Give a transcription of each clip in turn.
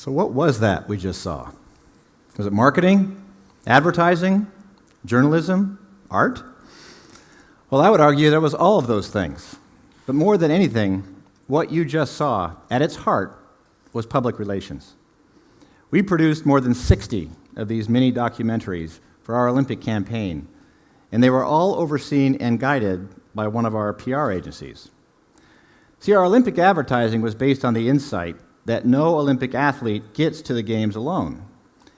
So what was that we just saw? Was it marketing, advertising, journalism, art? Well, I would argue there was all of those things. But more than anything, what you just saw, at its heart, was public relations. We produced more than 60 of these mini documentaries for our Olympic campaign, and they were all overseen and guided by one of our PR agencies. See, our Olympic advertising was based on the insight that no Olympic athlete gets to the Games alone,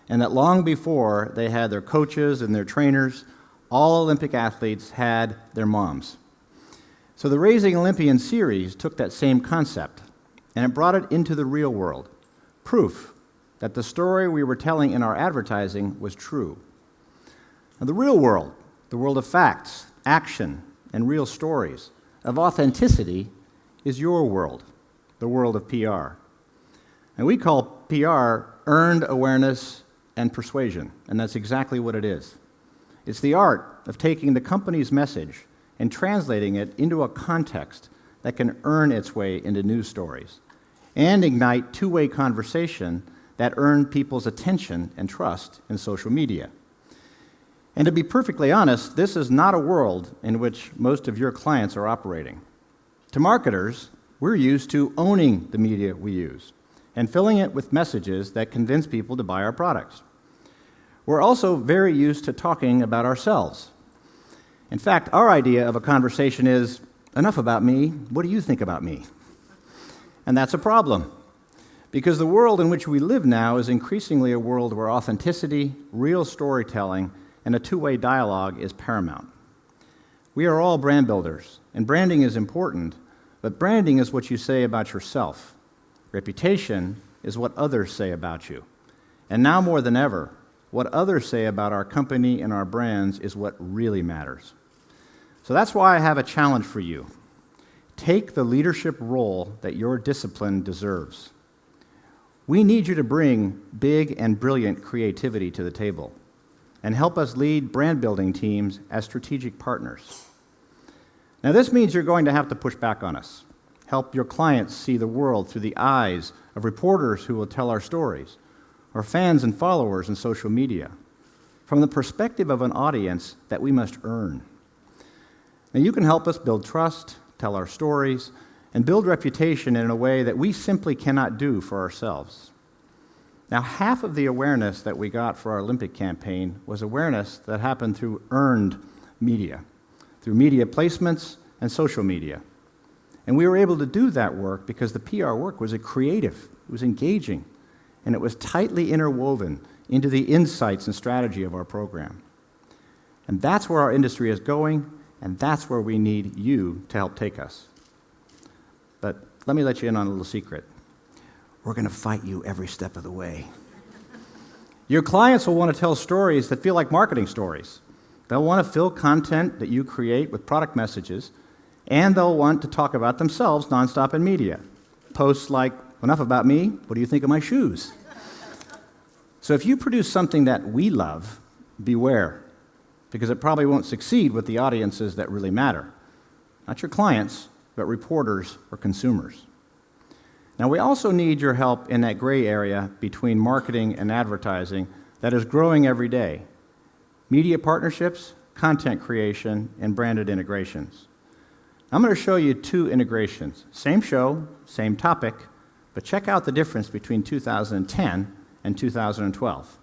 and that long before they had their coaches and their trainers, all Olympic athletes had their moms. So the Raising Olympian series took that same concept, and it brought it into the real world, proof that the story we were telling in our advertising was true. Now, the real world, the world of facts, action, and real stories, of authenticity, is your world, the world of PR. And we call PR earned awareness and persuasion, and that's exactly what it is. It's the art of taking the company's message and translating it into a context that can earn its way into news stories and ignite two-way conversation that earn people's attention and trust in social media. And to be perfectly honest, this is not a world in which most of your clients are operating. To marketers, we're used to owning the media we use and filling it with messages that convince people to buy our products. We're also very used to talking about ourselves. In fact, our idea of a conversation is, enough about me, what do you think about me? And that's a problem, because the world in which we live now is increasingly a world where authenticity, real storytelling, and a two-way dialogue is paramount. We are all brand builders, and branding is important, but branding is what you say about yourself. Reputation is what others say about you. And now more than ever, what others say about our company and our brands is what really matters. So that's why I have a challenge for you. Take the leadership role that your discipline deserves. We need you to bring big and brilliant creativity to the table and help us lead brand building teams as strategic partners. Now, this means you're going to have to push back on us. Help your clients see the world through the eyes of reporters who will tell our stories, or fans and followers in social media, from the perspective of an audience that we must earn. Now, you can help us build trust, tell our stories, and build reputation in a way that we simply cannot do for ourselves. Now, half of the awareness that we got for our Olympic campaign was awareness that happened through earned media, through media placements and social media. And we were able to do that work because the PR work was creative, it was engaging, and it was tightly interwoven into the insights and strategy of our program. And that's where our industry is going, and that's where we need you to help take us. But let me let you in on a little secret. We're going to fight you every step of the way. Your clients will want to tell stories that feel like marketing stories. They'll want to fill content that you create with product messages, and they'll want to talk about themselves nonstop in media. Posts like, enough about me, what do you think of my shoes? So if you produce something that we love, beware, because it probably won't succeed with the audiences that really matter. Not your clients, but reporters or consumers. Now, we also need your help in that gray area between marketing and advertising that is growing every day. Media partnerships, content creation, and branded integrations. I'm going to show you two integrations. Same show, same topic, but check out the difference between 2010 and 2012.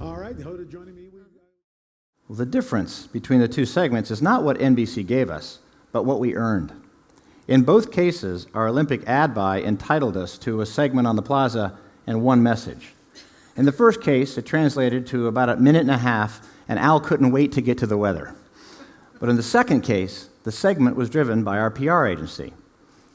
All right, Hoda joining me. Well, the difference between the two segments is not what NBC gave us, but what we earned. In both cases, our Olympic ad buy entitled us to a segment on the plaza and one message. In the first case, it translated to about a minute and a half, and Al couldn't wait to get to the weather. But in the second case, the segment was driven by our PR agency.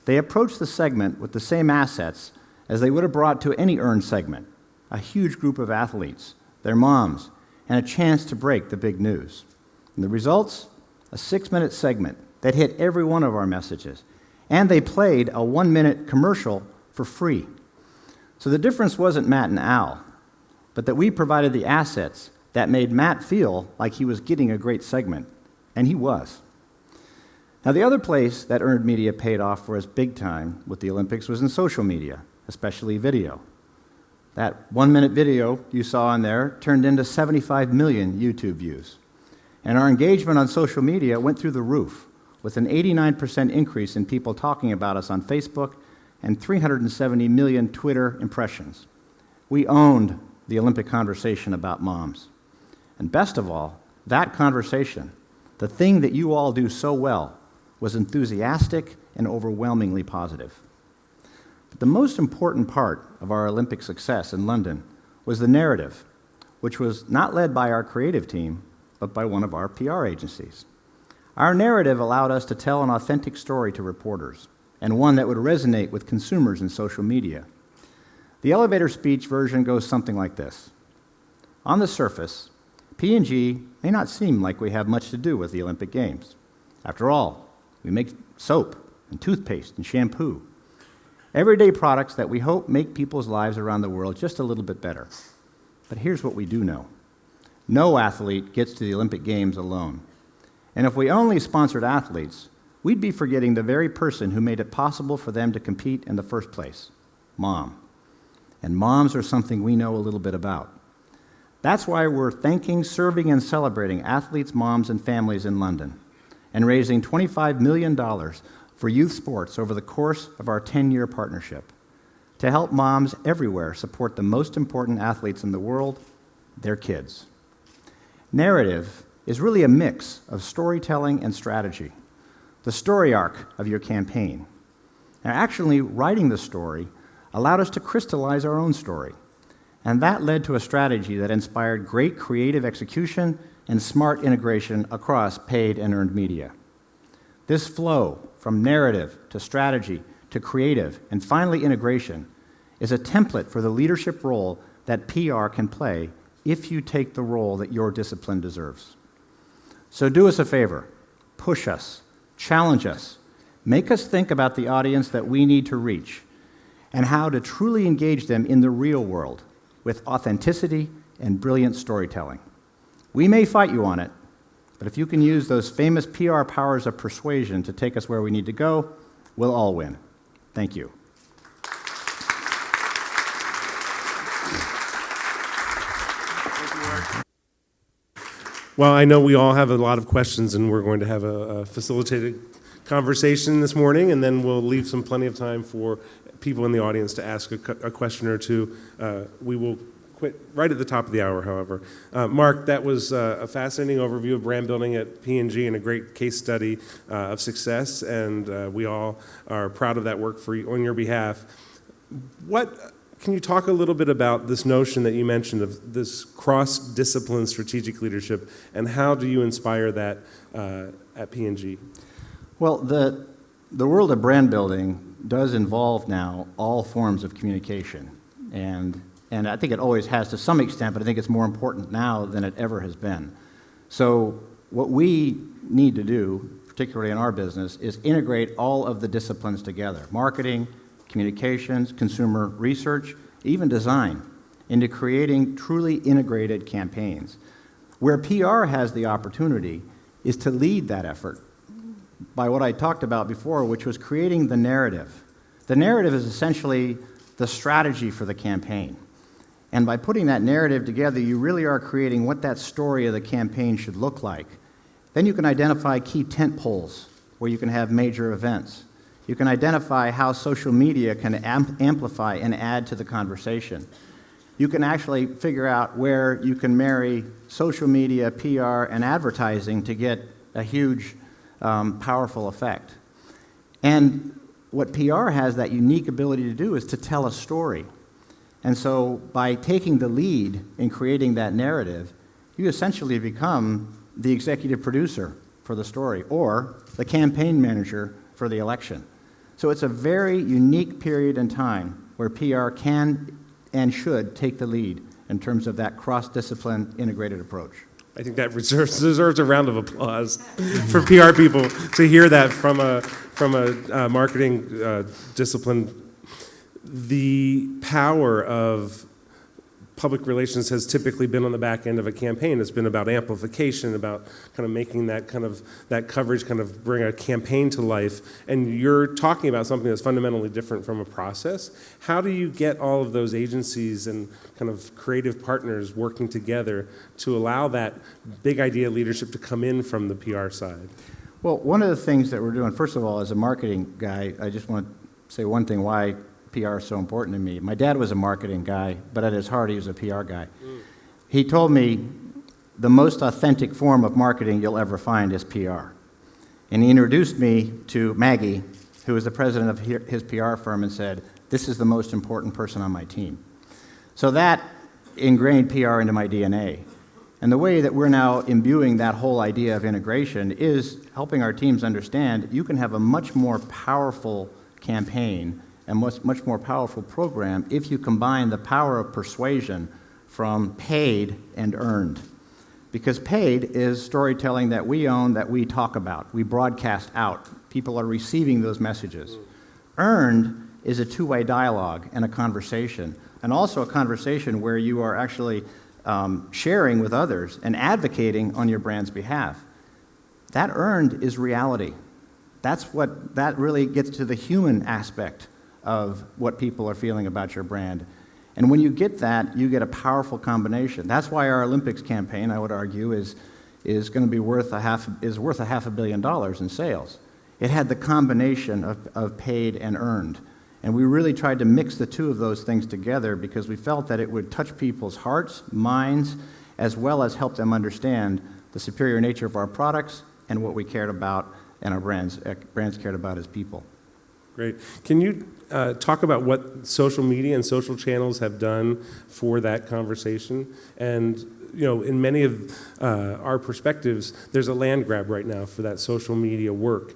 They approached the segment with the same assets as they would have brought to any earned segment, a huge group of athletes, their moms, and a chance to break the big news. And the results? A 6-minute segment that hit every one of our messages. And they played a 1-minute commercial for free. So the difference wasn't Matt and Al, but that we provided the assets that made Matt feel like he was getting a great segment, and he was. Now, the other place that earned media paid off for us big time with the Olympics was in social media, especially video. That 1-minute video you saw in there turned into 75 million YouTube views. And our engagement on social media went through the roof, with an 89% increase in people talking about us on Facebook and 370 million Twitter impressions. We owned the Olympic conversation about moms. And best of all, that conversation, the thing that you all do so well, was enthusiastic and overwhelmingly positive. But the most important part of our Olympic success in London was the narrative, which was not led by our creative team, but by one of our PR agencies. Our narrative allowed us to tell an authentic story to reporters, and one that would resonate with consumers in social media. The elevator speech version goes something like this. On the surface, P&G may not seem like we have much to do with the Olympic Games. After all, we make soap and toothpaste and shampoo. Everyday products that we hope make people's lives around the world just a little bit better. But here's what we do know. No athlete gets to the Olympic Games alone. And if we only sponsored athletes, we'd be forgetting the very person who made it possible for them to compete in the first place, Mom. And moms are something we know a little bit about. That's why we're thanking, serving, and celebrating athletes, moms, and families in London, and raising $25 million for youth sports over the course of our 10-year partnership to help moms everywhere support the most important athletes in the world, their kids. Narrative is really a mix of storytelling and strategy, the story arc of your campaign. Now, actually writing the story allowed us to crystallize our own story, and that led to a strategy that inspired great creative execution and smart integration across paid and earned media. This flow from narrative to strategy to creative and finally integration is a template for the leadership role that PR can play if you take the role that your discipline deserves. So do us a favor, push us, challenge us, make us think about the audience that we need to reach and how to truly engage them in the real world with authenticity and brilliant storytelling. We may fight you on it, but if you can use those famous PR powers of persuasion to take us where we need to go, we'll all win. Thank you. Well, I know we all have a lot of questions, and we're going to have a facilitated conversation this morning, and then we'll leave plenty of time for people in the audience to ask a question or two. We will quit right at the top of the hour, however. Marc, that was a fascinating overview of brand building at P&G and a great case study of success, and we all are proud of that work on your behalf. Can you talk a little bit about this notion that you mentioned of this cross-discipline strategic leadership, and how do you inspire that at P&G? Well, the world of brand building does involve now all forms of communication, and I think it always has to some extent, but I think it's more important now than it ever has been. So what we need to do, particularly in our business, is integrate all of the disciplines together: marketing, communications, consumer research, even design, into creating truly integrated campaigns. Where PR has the opportunity is to lead that effort by what I talked about before, which was creating the narrative. The narrative is essentially the strategy for the campaign. And by putting that narrative together, you really are creating what that story of the campaign should look like. Then you can identify key tent poles where you can have major events. You can identify how social media can amplify and add to the conversation. You can actually figure out where you can marry social media, PR, and advertising to get a huge, powerful effect. And what PR has that unique ability to do is to tell a story. And so by taking the lead in creating that narrative, you essentially become the executive producer for the story or the campaign manager for the election. So it's a very unique period in time where PR can and should take the lead in terms of that cross-discipline integrated approach. I think that deserves a round of applause for PR people to hear that from a marketing discipline. The power of public relations has typically been on the back end of a campaign. It's been about amplification, about kind of making that coverage kind of bring a campaign to life. And you're talking about something that's fundamentally different from a process. How do you get all of those agencies and kind of creative partners working together to allow that big idea leadership to come in from the PR side? Well, one of the things that we're doing, first of all, as a marketing guy, I just want to say one thing why PR is so important to me. My dad was a marketing guy, but at his heart, he was a PR guy. He told me the most authentic form of marketing you'll ever find is PR. And he introduced me to Maggie, who was the president of his PR firm, and said, "This is the most important person on my team." So that ingrained PR into my DNA. And the way that we're now imbuing that whole idea of integration is helping our teams understand you can have a much more powerful campaign and much more powerful program if you combine the power of persuasion from paid and earned. Because paid is storytelling that we own, that we talk about, we broadcast out. People are receiving those messages. Earned is a two-way dialogue and a conversation, and also a conversation where you are actually sharing with others and advocating on your brand's behalf. That earned is reality. That really gets to the human aspect of what people are feeling about your brand. And when you get that, you get a powerful combination. That's why our Olympics campaign, I would argue, is going to be worth $500 million in sales. It had the combination of paid and earned. And we really tried to mix the two of those things together because we felt that it would touch people's hearts, minds, as well as help them understand the superior nature of our products and what we cared about and our brands cared about as people. Great. Can you talk about what social media and social channels have done for that conversation? And in many of our perspectives, there's a land grab right now for that social media work.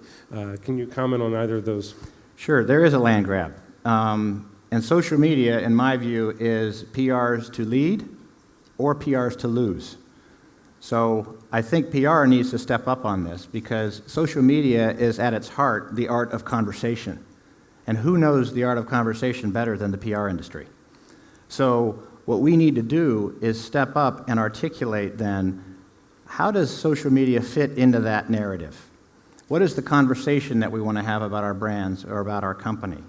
Can you comment on either of those? Sure, there is a land grab. And social media, in my view, is PRs to lead or PRs to lose. So I think PR needs to step up on this because social media is at its heart the art of conversation. And who knows the art of conversation better than the PR industry? So what we need to do is step up and articulate then, how does social media fit into that narrative? What is the conversation that we want to have about our brands or about our company?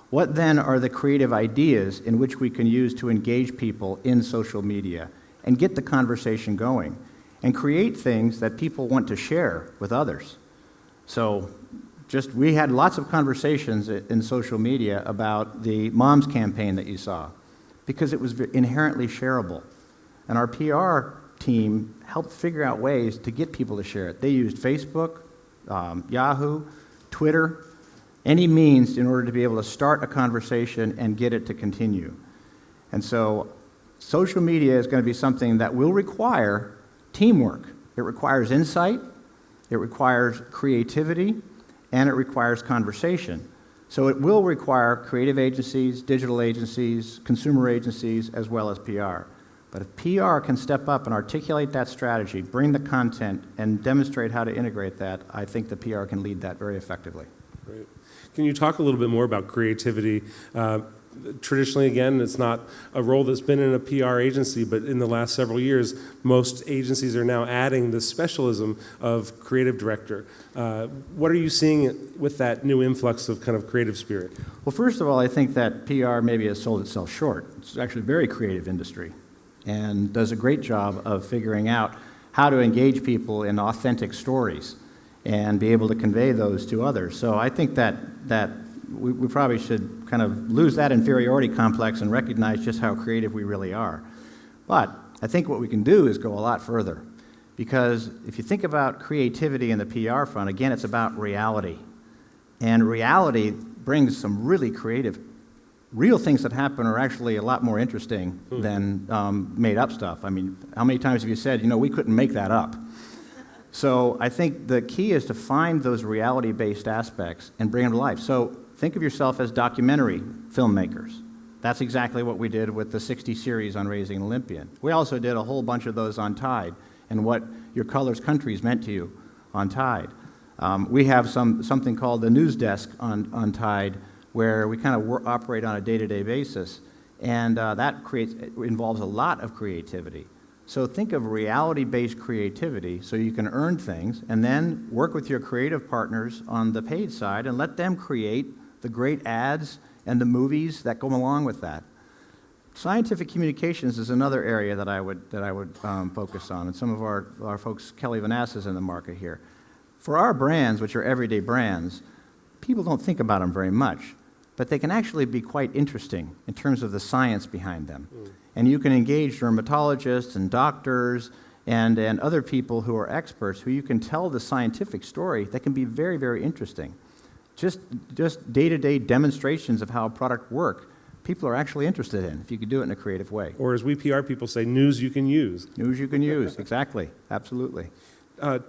What then are the creative ideas in which we can use to engage people in social media and get the conversation going and create things that people want to share with others? So we had lots of conversations in social media about the Moms campaign that you saw because it was inherently shareable. And our PR team helped figure out ways to get people to share it. They used Facebook, Yahoo, Twitter, any means in order to be able to start a conversation and get it to continue. And so social media is going to be something that will require teamwork. It requires insight, it requires creativity, and it requires conversation. So it will require creative agencies, digital agencies, consumer agencies, as well as PR. But if PR can step up and articulate that strategy, bring the content, and demonstrate how to integrate that, I think the PR can lead that very effectively. Great. Can you talk a little bit more about creativity? Traditionally, again, it's not a role that's been in a PR agency, but in the last several years, most agencies are now adding the specialism of creative director. What are you seeing with that new influx of kind of creative spirit? Well, first of all, I think that PR maybe has sold itself short. It's actually a very creative industry and does a great job of figuring out how to engage people in authentic stories and be able to convey those to others. So I think that we probably should kind of lose that inferiority complex and recognize just how creative we really are. But I think what we can do is go a lot further. Because if you think about creativity in the PR front, again, it's about reality. And reality brings some really creative, real things that happen are actually a lot more interesting than made-up stuff. I mean, how many times have you said, we couldn't make that up? So I think the key is to find those reality-based aspects and bring them to life. So think of yourself as documentary filmmakers. That's exactly what we did with the 60 series on Raising an Olympian. We also did a whole bunch of those on Tide and what your colors countries meant to you on Tide. We have something called the news desk on Tide where we kind of operate on a day-to-day basis. And that involves a lot of creativity. So think of reality-based creativity so you can earn things and then work with your creative partners on the paid side and let them create the great ads and the movies that go along with that. Scientific communications is another area that I would focus on, and some of our folks, Kelly Vanass is in the market here. For our brands, which are everyday brands, people don't think about them very much, but they can actually be quite interesting in terms of the science behind them. And you can engage dermatologists and doctors and other people who are experts who you can tell the scientific story that can be very, very interesting. Just day-to-day demonstrations of how a product works, people are actually interested in, if you could do it in a creative way. Or as we PR people say, news you can use. News you can use, exactly, absolutely.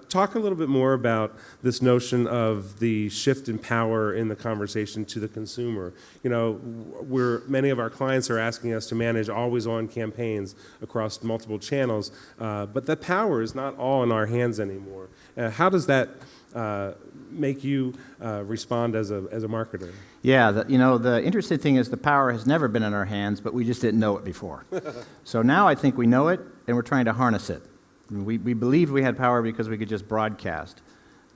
Talk a little bit more about this notion of the shift in power in the conversation to the consumer. You know, many of our clients are asking us to manage always-on campaigns across multiple channels, but that power is not all in our hands anymore. How does that make you respond as a marketer? Yeah, the interesting thing is the power has never been in our hands, but we just didn't know it before. So now I think we know it, and we're trying to harness it. We believed we had power because we could just broadcast.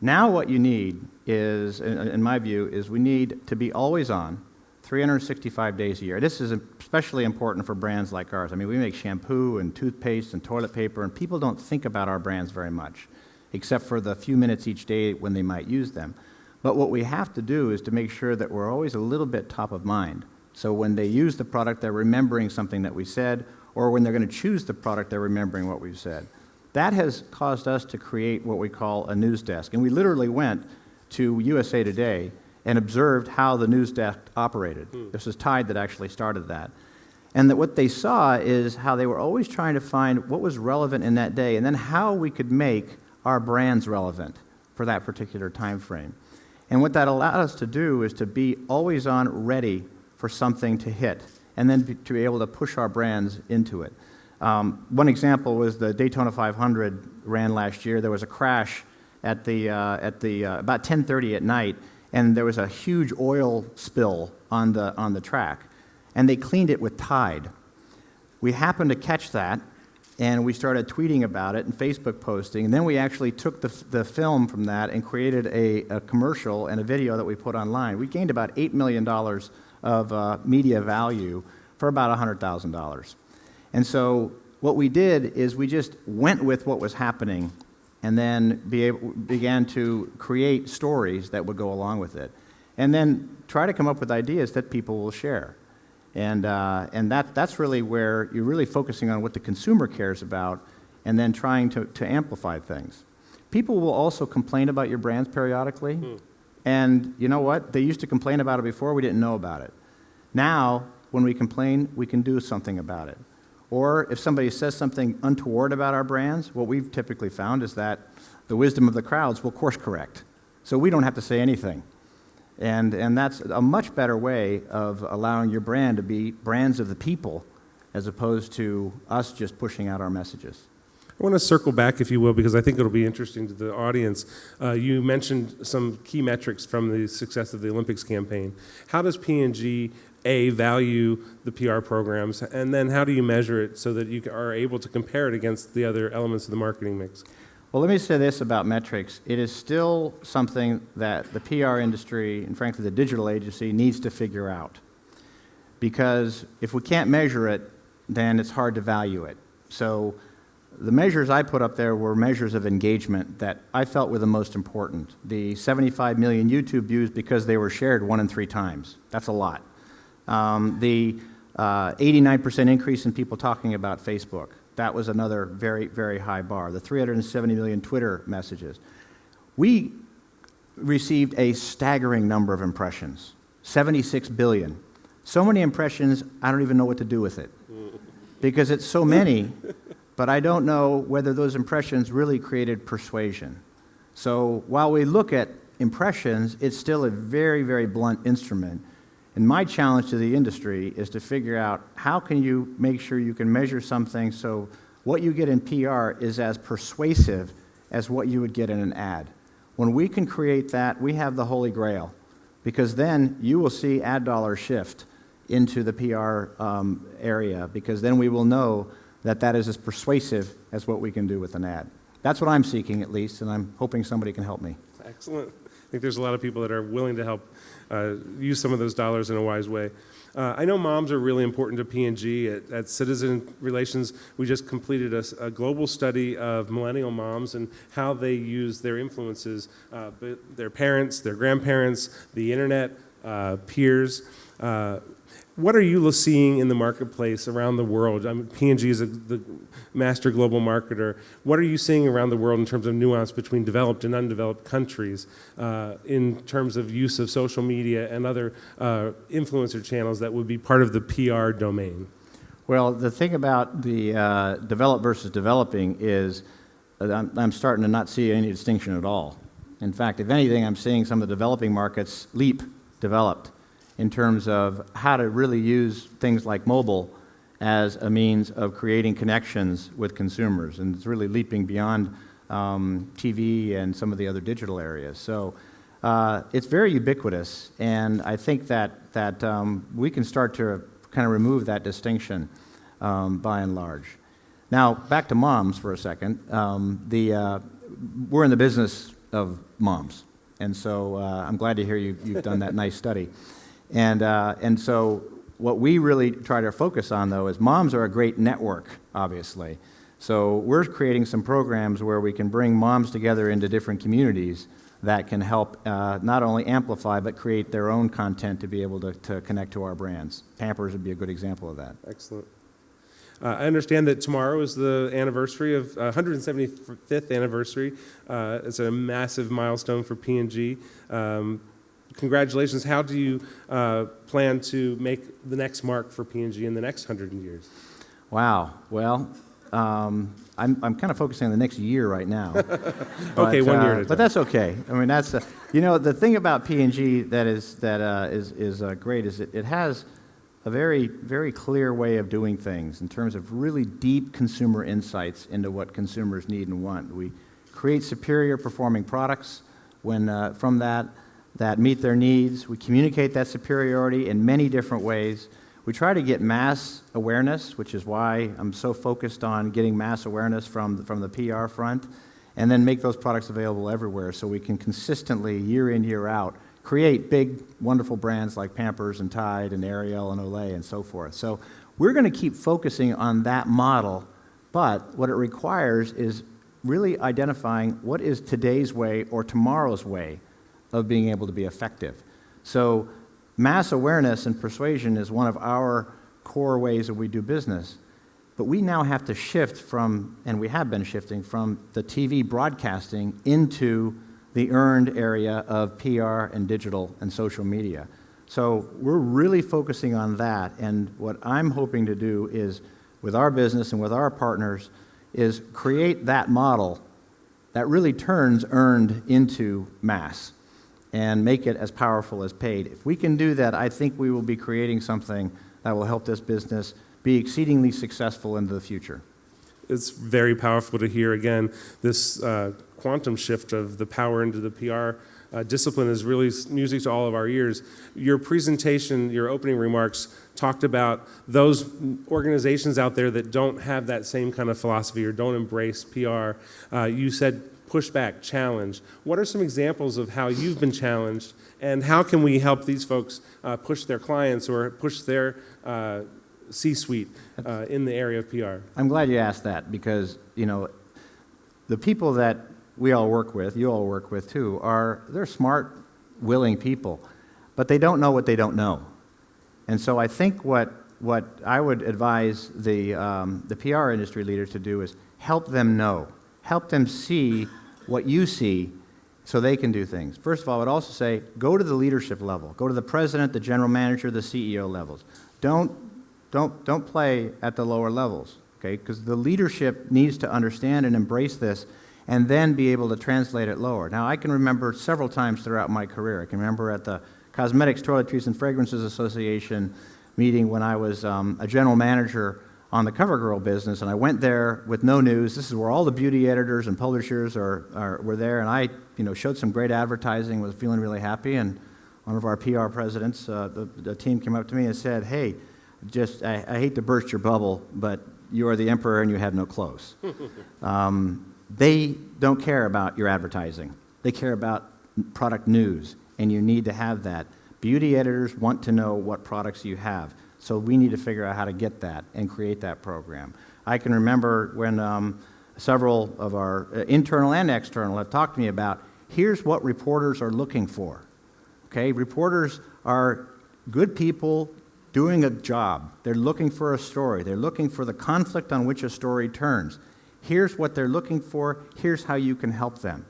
Now what you need is, in my view, is we need to be always on, 365 days a year. This is especially important for brands like ours. I mean, we make shampoo and toothpaste and toilet paper, and people don't think about our brands very much, except for the few minutes each day when they might use them. But what we have to do is to make sure that we're always a little bit top of mind. So when they use the product, they're remembering something that we said, or when they're going to choose the product, they're remembering what we've said. That has caused us to create what we call a news desk. And we literally went to USA Today and observed how the news desk operated. This is Tide that actually started that. And that what they saw is how they were always trying to find what was relevant in that day and then how we could make our brands relevant for that particular time frame. And what that allowed us to do is to be always on ready for something to hit and then to be able to push our brands into it. One example was the Daytona 500 ran last year. There was a crash at about 10:30 at night, and there was a huge oil spill on the track, and they cleaned it with Tide. We happened to catch that, and we started tweeting about it and Facebook posting, and then we actually took the film from that and created a commercial and a video that we put online. We gained about $8 million of media value for about $100,000. And so what we did is we just went with what was happening and then began to create stories that would go along with it. And then try to come up with ideas that people will share. And that's really where you're really focusing on what the consumer cares about and then trying to amplify things. People will also complain about your brands periodically. And you know what? They used to complain about it before, we didn't know about it. Now, when we complain, we can do something about it. Or if somebody says something untoward about our brands, what we've typically found is that the wisdom of the crowds will course correct. So we don't have to say anything. And that's a much better way of allowing your brand to be brands of the people as opposed to us just pushing out our messages. I want to circle back, if you will, because I think it'll be interesting to the audience. You mentioned some key metrics from the success of the Olympics campaign. How does P&G value the PR programs, and then how do you measure it so that you are able to compare it against the other elements of the marketing mix? Well, let me say this about metrics. It is still something that the PR industry, and frankly the digital agency, needs to figure out. Because if we can't measure it, then it's hard to value it. So the measures I put up there were measures of engagement that I felt were the most important. The 75 million YouTube views because they were shared 1 in 3 times. That's a lot. The 89% increase in people talking about Facebook. That was another very, very high bar. The 370 million Twitter messages. We received a staggering number of impressions, 76 billion. So many impressions, I don't even know what to do with it because it's so many, but I don't know whether those impressions really created persuasion. So while we look at impressions, it's still a very, very blunt instrument. And my challenge to the industry is to figure out how can you make sure you can measure something so what you get in PR is as persuasive as what you would get in an ad. When we can create that, we have the holy grail, because then you will see ad dollars shift. into the PR area, because then we will know that that is as persuasive as what we can do with an ad. That's what I'm seeking, at least, and I'm hoping somebody can help me. Excellent. I think there's a lot of people that are willing to help use some of those dollars in a wise way. I know moms are really important to P&G. At Citizen Relations, we just completed a global study of millennial moms and how they use their influences, their parents, their grandparents, the internet, peers. What are you seeing in the marketplace around the world? P&G is the master global marketer. What are you seeing around the world in terms of nuance between developed and undeveloped countries, in terms of use of social media and other influencer channels that would be part of the PR domain? Well, the thing about the developed versus developing is that I'm starting to not see any distinction at all. In fact, if anything, I'm seeing some of the developing markets leap developed in terms of how to really use things like mobile as a means of creating connections with consumers. And it's really leaping beyond TV and some of the other digital areas. So it's very ubiquitous, and I think that we can start to kind of remove that distinction by and large. Now, back to moms for a second. We're in the business of moms, and so I'm glad to hear you've done that nice study. And so what we really try to focus on, though, is moms are a great network, obviously. So we're creating some programs where we can bring moms together into different communities that can help not only amplify, but create their own content to be able to connect to our brands. Pampers would be a good example of that. Excellent. I understand that tomorrow is the anniversary of 175th anniversary. It's a massive milestone for P&G. Congratulations. How do you plan to make the next mark for P&G in the next 100 years? Wow. Well, I'm kind of focusing on the next year right now. Okay, 1 year at a time. But that's okay. I mean, that's the thing about P&G that is great is it has a very, very clear way of doing things in terms of really deep consumer insights into what consumers need and want. We create superior performing products from that meet their needs. We communicate that superiority in many different ways. We try to get mass awareness, which is why I'm so focused on getting mass awareness from the PR front, and then make those products available everywhere so we can consistently, year in, year out, create big, wonderful brands like Pampers and Tide and Ariel and Olay and so forth. So we're going to keep focusing on that model, but what it requires is really identifying what is today's way or tomorrow's way of being able to be effective. So mass awareness and persuasion is one of our core ways that we do business. But we now have to shift from, and we have been shifting, from the TV broadcasting into the earned area of PR and digital and social media. So we're really focusing on that, and what I'm hoping to do is, with our business and with our partners, is create that model that really turns earned into mass and make it as powerful as paid. If we can do that, I think we will be creating something that will help this business be exceedingly successful into the future. It's very powerful to hear, again, this quantum shift of the power into the PR discipline is really music to all of our ears. Your presentation, your opening remarks, talked about those organizations out there that don't have that same kind of philosophy or don't embrace PR. You said push back, challenge. What are some examples of how you've been challenged, and how can we help these folks push their clients or push their C-suite in the area of PR? I'm glad you asked that, because the people that we all work with, you all work with too, they're smart, willing people, but they don't know what they don't know. And so I think what I would advise the PR industry leaders to do is help them know, help them see what you see so they can do things. First of all, I would also say, go to the leadership level. Go to the president, the general manager, the CEO levels. Don't play at the lower levels, okay? Because the leadership needs to understand and embrace this and then be able to translate it lower. Now, I can remember several times throughout my career. I can remember at the Cosmetics, Toiletries, and Fragrances Association meeting when I was a general manager on the CoverGirl business, and I went there with no news. This is where all the beauty editors and publishers were there, and I showed some great advertising, was feeling really happy, and one of our PR presidents, the team came up to me and said, hey, I hate to burst your bubble, but you are the emperor and you have no clothes. They don't care about your advertising. They care about product news, and you need to have that. Beauty editors want to know what products you have, so we need to figure out how to get that and create that program. I can remember when several of our internal and external have talked to me about, here's what reporters are looking for. Okay, reporters are good people doing a job. They're looking for a story. They're looking for the conflict on which a story turns. Here's what they're looking for. Here's how you can help them.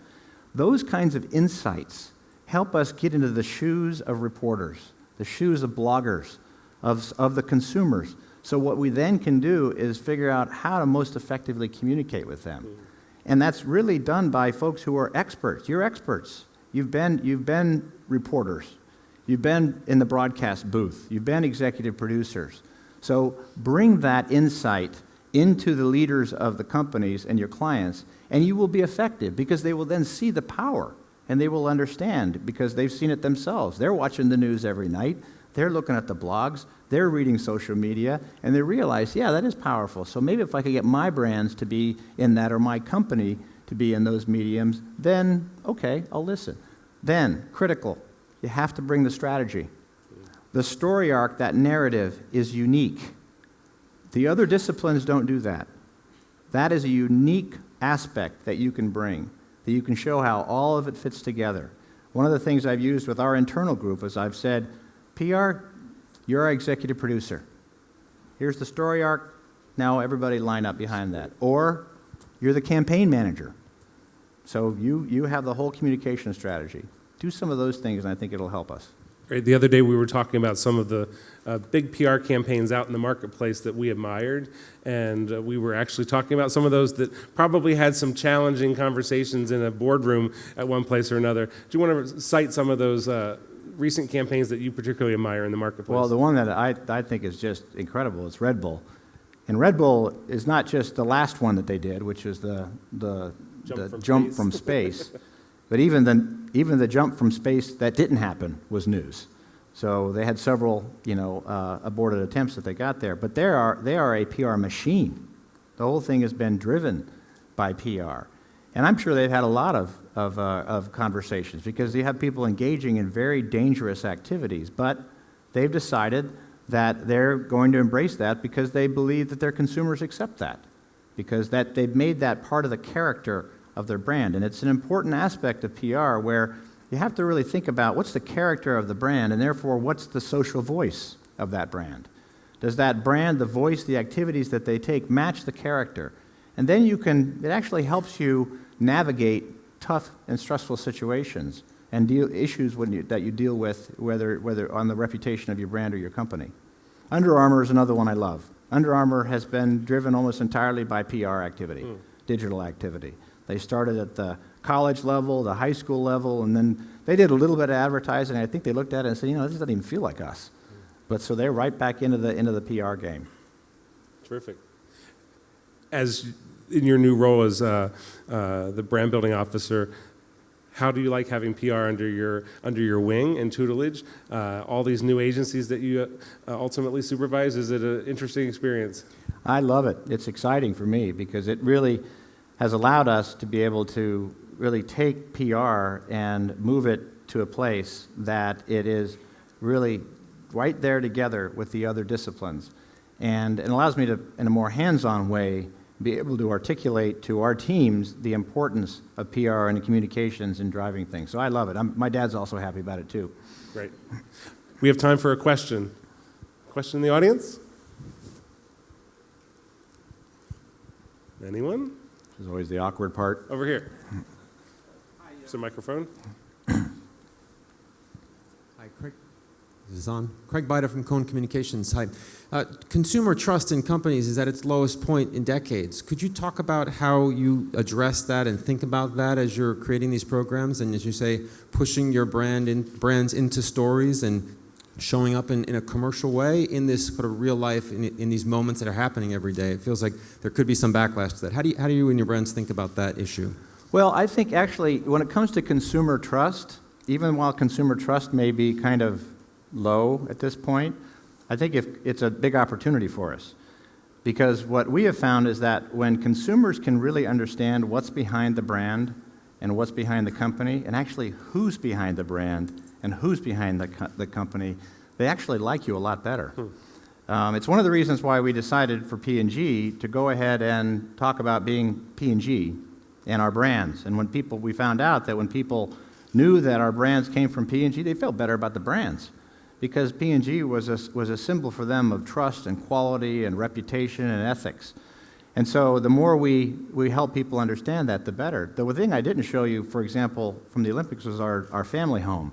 Those kinds of insights help us get into the shoes of reporters, the shoes of bloggers, of the consumers. So what we then can do is figure out how to most effectively communicate with them. And that's really done by folks who are experts. You're experts. You've been reporters. You've been in the broadcast booth. You've been executive producers. So bring that insight into the leaders of the companies and your clients, and you will be effective because they will then see the power, and they will understand because they've seen it themselves. They're watching the news every night. They're looking at the blogs. They're reading social media, and they realize, yeah, that is powerful. So maybe if I could get my brands to be in that or my company to be in those mediums, then, okay, I'll listen. Then, critical, you have to bring the strategy. The story arc, that narrative, is unique. The other disciplines don't do that. That is a unique aspect that you can bring, that you can show how all of it fits together. One of the things I've used with our internal group is I've said, PR, you're our executive producer. Here's the story arc. Now everybody line up behind that. Or you're the campaign manager. So you have the whole communication strategy. Do some of those things, and I think it'll help us. Right, the other day we were talking about some of the big PR campaigns out in the marketplace that we admired, and we were actually talking about some of those that probably had some challenging conversations in a boardroom at one place or another. Do you want to cite some of those recent campaigns that you particularly admire in the marketplace? Well, the one that I think is just incredible is Red Bull. And Red Bull is not just the last one that they did, which is the jump from space, but even the jump from space that didn't happen was news. So they had several, aborted attempts that they got there. But they are a PR machine. The whole thing has been driven by PR. And I'm sure they've had a lot of conversations because you have people engaging in very dangerous activities. But they've decided that they're going to embrace that because they believe that their consumers accept that, because that they've made that part of the character of their brand. And it's an important aspect of PR where you have to really think about what's the character of the brand, and therefore what's the social voice of that brand. Does that brand, the voice, the activities that they take match the character? And then it actually helps you navigate tough and stressful situations and issues that you deal with, whether on the reputation of your brand or your company. Under Armour is another one I love. Under Armour has been driven almost entirely by PR activity, digital activity. They started at the college level, the high school level, and then they did a little bit of advertising. I think they looked at it and said, this doesn't even feel like us. But so they're right back into the PR game. Terrific. As in your new role as the brand building officer, how do you like having PR under your wing and tutelage? All these new agencies that you ultimately supervise, is it an interesting experience? I love it. It's exciting for me because it really has allowed us to be able to really take PR and move it to a place that it is really right there together with the other disciplines. And it allows me to, in a more hands-on way, be able to articulate to our teams the importance of PR and communications in driving things. So I love it. My dad's also happy about it too. Great. We have time for a question. Question in the audience? Anyone? This is always the awkward part. Over here. Is a microphone? Hi, Craig. Is this on? Craig Bida from Cone Communications. Hi. Consumer trust in companies is at its lowest point in decades. Could you talk about how you address that and think about that as you're creating these programs and, as you say, pushing your brands into stories and showing up in a commercial way in this sort of real life, in these moments that are happening every day? It feels like there could be some backlash to that. How do you and your brands think about that issue? Well, I think actually when it comes to consumer trust, even while consumer trust may be kind of low at this point, I think it's a big opportunity for us. Because what we have found is that when consumers can really understand what's behind the brand and what's behind the company, and actually who's behind the brand and who's behind the company, they actually like you a lot better. It's one of the reasons why we decided for P&G to go ahead and talk about being P&G and our brands. And we found out that when people knew that our brands came from P&G, they felt better about the brands, because P&G was a symbol for them of trust and quality and reputation and ethics. And so the more we help people understand that, the better. The thing I didn't show you, for example, from the Olympics was our family home.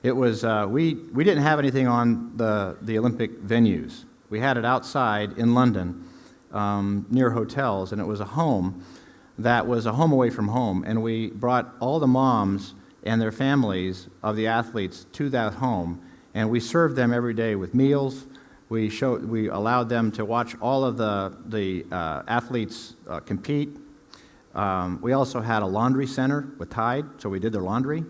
It was, we didn't have anything on the Olympic venues. We had it outside in London, near hotels, and it was a home that was a home away from home. And we brought all the moms and their families of the athletes to that home, and we served them every day with meals. We allowed them to watch all of the athletes compete. We also had a laundry center with Tide, so we did their laundry.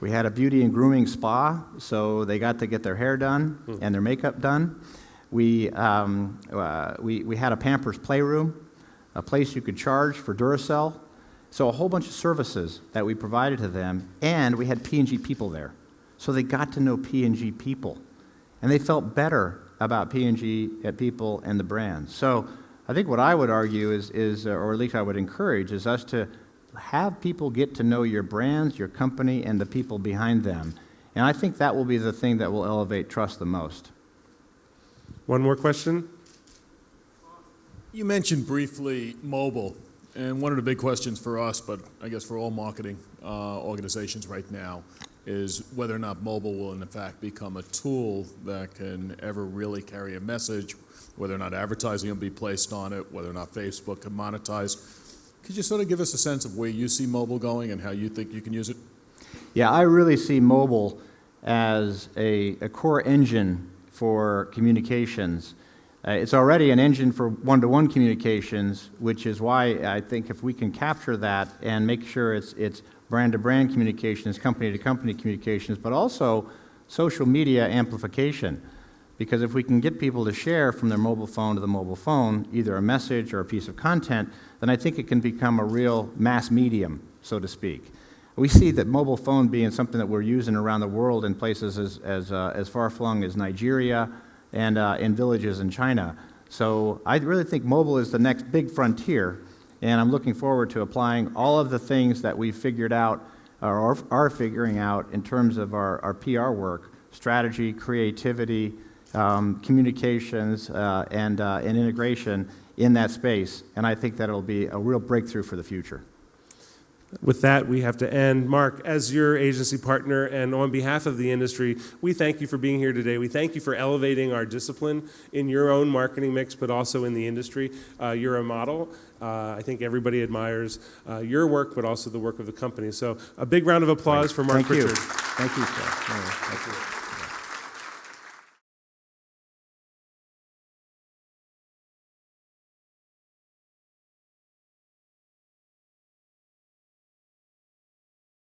We had a beauty and grooming spa, so they got to get their hair done and their makeup done. We had a Pampers playroom, a place you could charge for Duracell. So a whole bunch of services that we provided to them, and we had P&G people there. So they got to know P&G people, and they felt better about P&G people and the brand. So I think what I would argue is, or at least I would encourage, is us to have people get to know your brands, your company, and the people behind them. And I think that will be the thing that will elevate trust the most. One more question? You mentioned briefly mobile, and one of the big questions for us, but I guess for all marketing organizations right now, is whether or not mobile will in fact become a tool that can ever really carry a message, whether or not advertising will be placed on it, whether or not Facebook can monetize. Could you sort of give us a sense of where you see mobile going and how you think you can use it? Yeah, I really see mobile as a core engine for communications. It's already an engine for one-to-one communications, which is why I think if we can capture that and make sure it's brand-to-brand communications, company-to-company communications, but also social media amplification. Because if we can get people to share from their mobile phone to the mobile phone, either a message or a piece of content, then I think it can become a real mass medium, so to speak. We see that mobile phone being something that we're using around the world in places as far-flung as Nigeria and in villages in China. So I really think mobile is the next big frontier, and I'm looking forward to applying all of the things that we've figured out or are figuring out in terms of our PR work, strategy, creativity, communications, and integration in that space. And I think that it'll be a real breakthrough for the future. With that, we have to end. Marc, as your agency partner and on behalf of the industry, we thank you for being here today. We thank you for elevating our discipline in your own marketing mix, but also in the industry. You're a model. I think everybody admires your work, but also the work of the company. So a big round of applause for Marc Pritchard. Thank you, sir. Thank you.